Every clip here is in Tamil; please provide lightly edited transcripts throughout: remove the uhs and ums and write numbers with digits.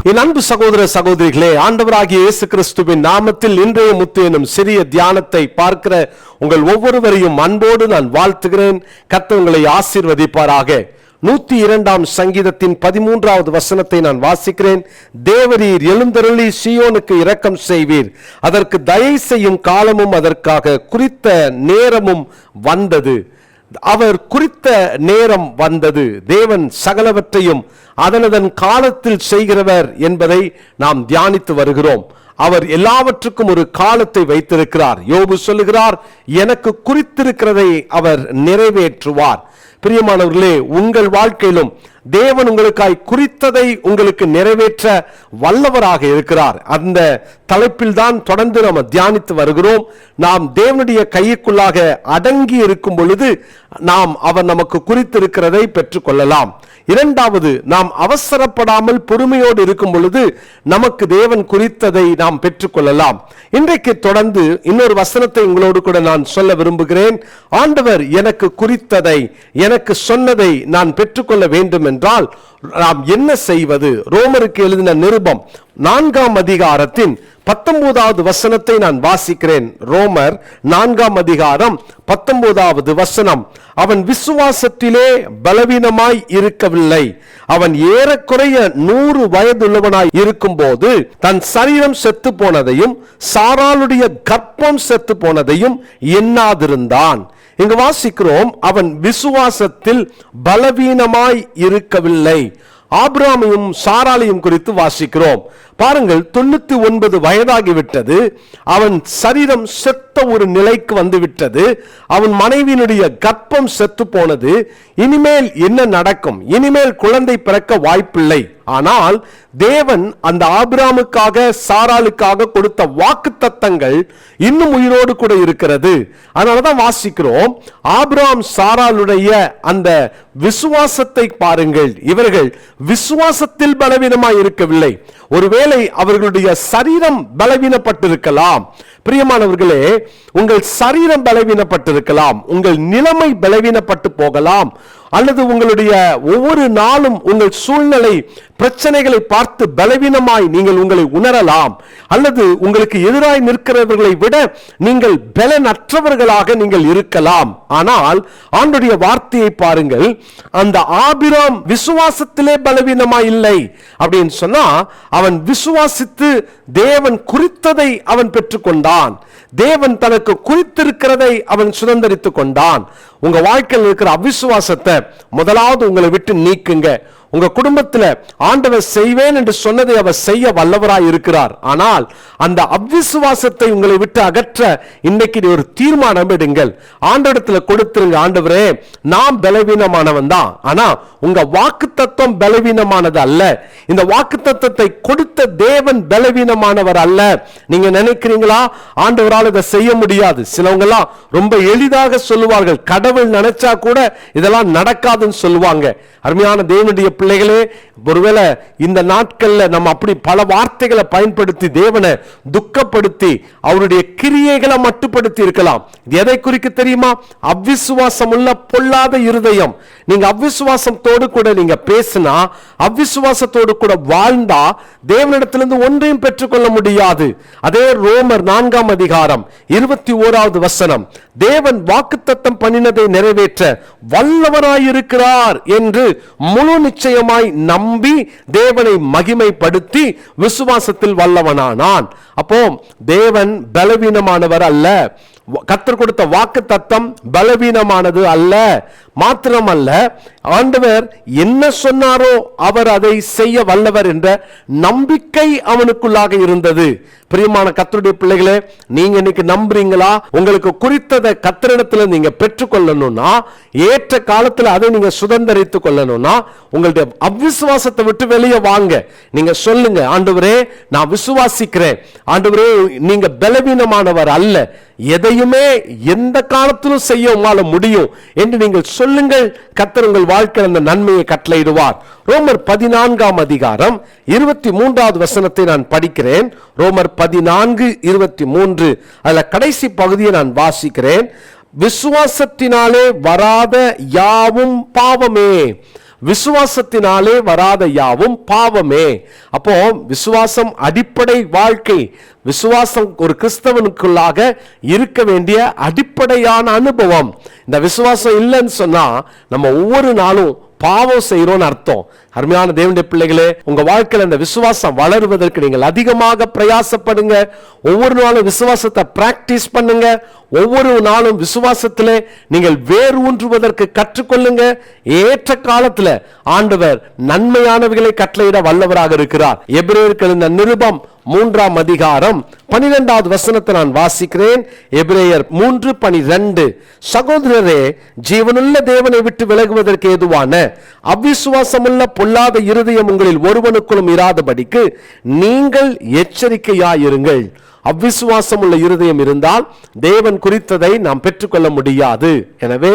என் அன்பு சகோதர சகோதரிகளே, ஆண்டவராகிய இயேசு கிறிஸ்துவின் நாமத்தில் இன்றைய முத்து எனும் சிறிய தியானத்தை பார்க்கிற உங்கள் ஒவ்வொருவரையும் அன்போடு நான் வாழ்த்துகிறேன். கர்த்தர் உங்களை ஆசீர்வதிப்பாராக. 102 சங்கீதத்தின் 13வது வசனத்தை நான் வாசிக்கிறேன். தேவரீர் எழுந்தருளி சீயோனுக்கு இரக்கம் செய்வீர், அதற்கு தயை செய்யும் காலமும் அதற்காக குறித்த நேரமும் வந்தது. அவர் குறித்த நேரம் வந்தது. தேவன் சகலவற்றையும் அதனதன் காலத்தில் செய்கிறவர் என்பதை நாம் தியானித்து வருகிறோம். அவர் எல்லாவற்றுக்கும் ஒரு காலத்தை வைத்திருக்கிறார். யோபு சொல்லுகிறார், எனக்கு குறித்திருக்கிறதை அவர் நிறைவேற்றுவார். பிரியமானவர்களே, உங்கள் வாழ்க்கையிலும் தேவன் உங்களுக்காய் குறித்ததை உங்களுக்கு நிறைவேற்ற வல்லவராக இருக்கிறார். அந்த தலைப்பில் தான் தொடர்ந்து நாம் தியானித்து வருகிறோம். நாம் தேவனுடைய கைக்குள்ளாக அடங்கி இருக்கும் பொழுது நாம் அவர் நமக்கு குறித்திருக்கிறதை பெற்றுக்கொள்ளலாம். இரண்டாவது, நாம் அவசரப்படாமல் பொறுமையோடு இருக்கும் பொழுது நமக்கு தேவன் குறித்ததை நாம் பெற்றுக்கொள்ளலாம். இன்றைக்கு தொடர்ந்து இன்னொரு வசனத்தை உங்களோடு கூட நான் சொல்ல விரும்புகிறேன். ஆண்டவர் எனக்கு குறித்ததை, எனக்கு சொன்னதை நான் பெற்றுக்கொள்ள வேண்டும் என்றால் நாம் என்ன செய்வது? ரோமருக்கு எழுதின நிருபம் 4ஆம் அதிகாரத்தின் 19வது வசனத்தை நான் வாசிக்கிறேன். ரோமர் 4ஆம் அதிகாரம் 19வது வசனம். அவன் விசுவாசத்திலே பலவீனமாய் இருக்கவில்லை. அவன் ஏறக்குறைய 100 வயதுள்ளவனாய் இருக்கும் போது தன் சரீரம் செத்து போனதையும் சாராளுடைய கர்ப்பம் செத்து போனதையும் எண்ணாதிருந்தான். இங்கு வாசிக்கிறோம், அவன் விசுவாசத்தில் பலவீனமாய் இருக்கவில்லை. ஆபிரகாமையும் சாராளையும் குறித்து வாசிக்கிறோம். பாருங்கள், 99 வயதாகிவிட்டது. அவன் சரீரம் செத்த ஒரு நிலைக்கு வந்துவிட்டது. அவன் மனைவியினுடைய கர்ப்பம் செத்து போனது. இனிமேல் என்ன நடக்கும்? இனிமேல் குழந்தை பிறக்க வாய்ப்பில்லை. ஆனால் தேவன் அந்த ஆபிரகாமுக்காக சாராளுக்காக கொடுத்த வாக்குத்தத்தங்கள் இன்னும் உயிரோடு கூட இருக்கிறது. அதனாலதான் வாசிக்கிறோம், ஆபிரகாம் சாராளுடைய அந்த விசுவாசத்தை பாருங்கள். இவர்கள் விசுவாசத்தில் பலவீனமாய் இருக்கவில்லை. ஒருவேளை அவர்களுடைய சரீரம் பலவீனப்பட்டிருக்கலாம். பிரியமானவர்களே, உங்கள் சரீரம் பலவீனப்பட்டிருக்கலாம், உங்கள் நிலைமை பலவீனப்பட்டு போகலாம், அல்லது உங்களுடைய ஒவ்வொரு நாளும் உங்கள் சூழ்நிலை பிரச்சனைகளை பார்த்து பலவீனமாய் நீங்கள் உங்களை உணரலாம். அல்லது உங்களுக்கு எதிராய் நிற்கிறவர்களை விட நீங்கள் பலனற்றவர்களாக நீங்கள் இருக்கலாம். ஆனால் ஆண்டவருடைய வார்த்தையை பாருங்கள், அந்த ஆபிரகாம் விசுவாசத்திலே பலவீனமாய் இல்லை அப்படின்னு சொன்னா, அவன் விசுவாசித்து தேவன் குறித்ததை அவன் பெற்றுக்கொண்டான். தேவன் தனக்கு குறித்திருக்கிறதை அவன் சுதந்தரித்துக் கொண்டான். உங்க வாழ்க்கையில் இருக்கிற அவிசுவாசத்தை முதலாவது உங்களை விட்டு நீக்குங்க. உங்க குடும்பத்தில் ஆண்டவர் செய்வேன் என்று சொன்னதை அவர் செய்ய வல்லவராய் இருக்கிறார். ஆனால் அந்த அவிசுவாசத்தை உங்களை விட்டு அகற்ற இன்னைக்கு ஒரு தீர்மானம் எடுங்கள். ஆண்டவரிடத்தில் கொடுத்துருங்க, ஆண்டவரே நான் பலவீனமானவன் தான், ஆனா உங்க வாக்குத்தத்தம் பலவீனமானது அல்ல. இந்த வாக்குத்தத்தத்தை கொடுத்த தேவன் பலவீனமானவர் அல்ல. நீங்க நினைக்கிறீங்களா ஆண்டவரால் இதை செய்ய முடியாது? சிலவங்க எல்லாம் ரொம்ப எளிதாக சொல்லுவார்கள், கடவுள் நினைச்சா கூட இதெல்லாம் நடக்காதுன்னு சொல்லுவாங்க. அருமையான தேவனுடைய பிள்ளைகளே, ஒருவேளை இந்த நாட்கள்ல நம்ம அப்படி பல வார்த்தைகளை பயன்படுத்தி தேவனை துக்கப்படுத்தி அவருடைய கிரியைகளை மட்டுப்படுத்தி இருக்கலாம். எதை குறிக்க தெரியுமா? அவிசுவாசம் உள்ள பொல்லாத இருதயம். நீங்க அவிசுவாசத்தோடு கூட நீங்க பேசினா, அவிசுவாசத்தோடு கூட வாழ்ந்தா தேவனிடத்திலிருந்து ஒன்றையும் பெற்றுக்கொள்ள முடியாது. அதே ரோமர் 4ஆம் அதிகாரம் 21வது வசனம், தேவன் வாக்குத்தத்தம் பண்ணினதை நிறைவேற்ற வல்லவராயிருக்கிறார் என்று முழு நிச்சயமாய் நம்பி தேவனை மகிமைப்படுத்தி விசுவாசத்தில் வல்லவனானான். அப்போ தேவன் பலவீனமானவர் அல்ல. கர்த்தர் கொடுத்த வாக்குத்தத்தம் பலவீனமானது அல்ல. மாத்திரமல்ல, ஆண்டவர் என்ன சொன்னாரோ அவர் அதை செய்ய வல்லவர் என்ற நம்பிக்கை அவனுக்குள்ளாக இருந்தது. பிரியமான கர்த்தருடைய பிள்ளைகளே, நீங்க இன்னைக்கு நம்புறீங்களா? உங்களுக்கு குறித்ததை கர்த்தரிடத்துல நீங்க பெற்றுக்கொள்ளணும்னா, ஏற்ற காலத்துல அதை நீங்க சுதந்தரித்துக் கொள்ளணும்னா, உங்களுடைய அவிசுவாசத்தை விட்டு வெளியே வாங்க. நீங்க சொல்லுங்க, ஆண்டவரே நான் விசுவாசிக்கிறேன், ஆண்டவரே நீங்க பலவீனமானவர் அல்ல, எதையுமே எந்த காலத்திலும் செய்ய உங்களால முடியும் என்று நீங்கள் சொல்லுங்கள். கர்த்தர் உங்கள் வாழ்க்கையில் அந்த நன்மையை கட்டளையிடுவார். ரோமர் 14ஆம் அதிகாரம் 23வது வசனத்தை நான் படிக்கிறேன். ரோமர் 14:23 அதுல கடைசி பகுதியை நான் வாசிக்கிறேன். விசுவாசத்தினாலே வராத யாவும் பாவமே, விசுவாசத்தினாலே வராத யாவும் பாவமே. அப்போ விசுவாசம் அடிப்படை வாழ்க்கை. விசுவாசம் ஒரு கிறிஸ்தவனுக்குள்ளாக இருக்க வேண்டிய அடிப்படையான அனுபவம். இந்த விசுவாசம் இல்லைன்னு சொன்னா நம்ம ஒவ்வொரு நாளும் பாவம் செய்யறோம்னு அர்த்தம். அருமையான தேவனுடைய பிள்ளைகளே, உங்க வாழ்க்கையில் அந்த விசுவாசம் வளருவதற்கு நீங்கள் அதிகமாக பிரயாசப்படுங்க. ஒவ்வொரு நாளும் விசுவாசத்தை பிராக்டிஸ் பண்ணுங்க. ஒவ்வொரு நாளும் விசுவாசத்திலே நீங்கள் வேர் ஊன்றுவதற்கு கற்றுக்கொள்ளுங்க. ஏற்ற காலத்துல ஆண்டவர் நன்மையானவைகளை கட்டளையிட வல்லவராக இருக்கிறார். எபிரேயருக்கு எழுதின நிருபம் 3ஆம் அதிகாரம் 12வது வசனத்தை நான் வாசிக்கிறேன். எபிரேயர் 3:12. சகோதரரே, ஜீவனுள்ள தேவனை விட்டு விலகுவதற்கு ஏதுவான அவிசுவாசமுள்ள பொல்லாத இருதயம் உங்களில் ஒருவனுக்குள்ளும் இராதபடிக்கு நீங்கள் எச்சரிக்கையாயிருங்கள். அவ்விசுவாசம் உள்ள இருதயம் இருந்தால் தேவன் குறித்ததை நாம் பெற்றுக்கொள்ள முடியாது. எனவே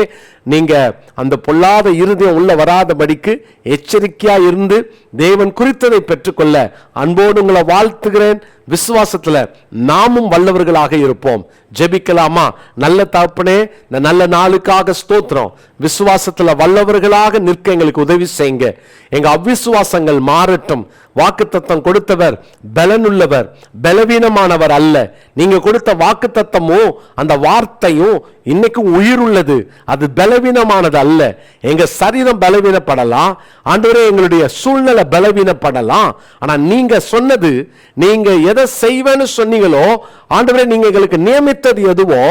நீங்க அந்த பொல்லாத இருதயம் உள்ள வராதபடிக்கு எச்சரிக்கையா இருந்து தேவன் குறித்ததை பெற்றுக்கொள்ள அன்போடு உங்களை வாழ்த்துகிறேன். விசுவாசத்துல நாமும் வல்லவர்களாக இருப்போம். ஜெபிக்கலாமா? நல்ல தகப்பனே, இந்த நல்ல நாளுக்காக ஸ்தோத்திரம். விசுவாசத்துல வல்லவர்களாக நிற்க எங்களுக்கு உதவி செய்யுங்க. எங்க அவ்விசுவாசங்கள் மாறட்டும். வாக்குத்தத்தம் கொடுத்தவர் பலனுள்ளவர், பலவீனமானவர் அல்ல. நீங்க கொடுத்த வாக்குத்தத்தமும் அந்த வார்த்தையும் இன்னைக்கு உயிர் உள்ளது. அது பலவீனமானது அல்ல. எங்க சரீரம் பலவீனப்படலாம் ஆண்டவரே, எங்களுடைய சூழ்நிலை பலவீனப்படலாம். ஆனா நீங்க சொன்னது, நீங்க எதை செய்வேன்னு சொன்னீங்களோ ஆண்டவரே, நீங்க எங்களுக்கு நியமித்தது எதுவோ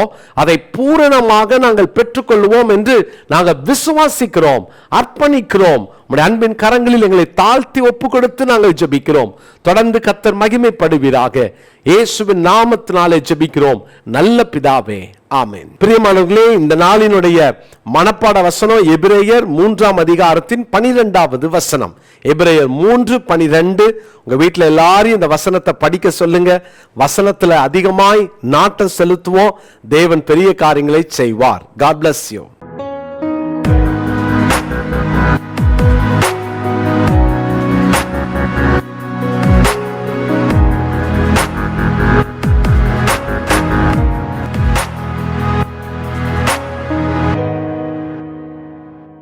அதை பூரணமாக நாங்கள் பெற்றுக்கொள்வோம் என்று நாங்கள் விசுவாசிக்கிறோம், அர்ப்பணிக்கிறோம். உம்முடைய அன்பின் கரங்களில் எங்களை தாழ்த்தி ஒப்பு கொடுத்து நாங்கள் ஜெபிக்கிறோம். தொடர்ந்து கர்த்தர் மகிமைப்படுவீராக. இயேசுவின் நாமத்தினாலே ஜெபிக்கிறோம் நல்ல பிதாவே, ஆமென். பிரியமானவர்களே, இந்த நாளினுடைய மனப்பாட வசனம் எபிரேயர் 3ஆம் அதிகாரத்தின் 12வது வசனம். எபிரேயர் 3:12. உங்க வீட்டில் எல்லாரும் இந்த வசனத்தை படிக்க சொல்லுங்க. வசனத்துல அதிகமாய் நாட்டம் செலுத்துவோம். தேவன் பெரிய காரியங்களை செய்வார். God bless you.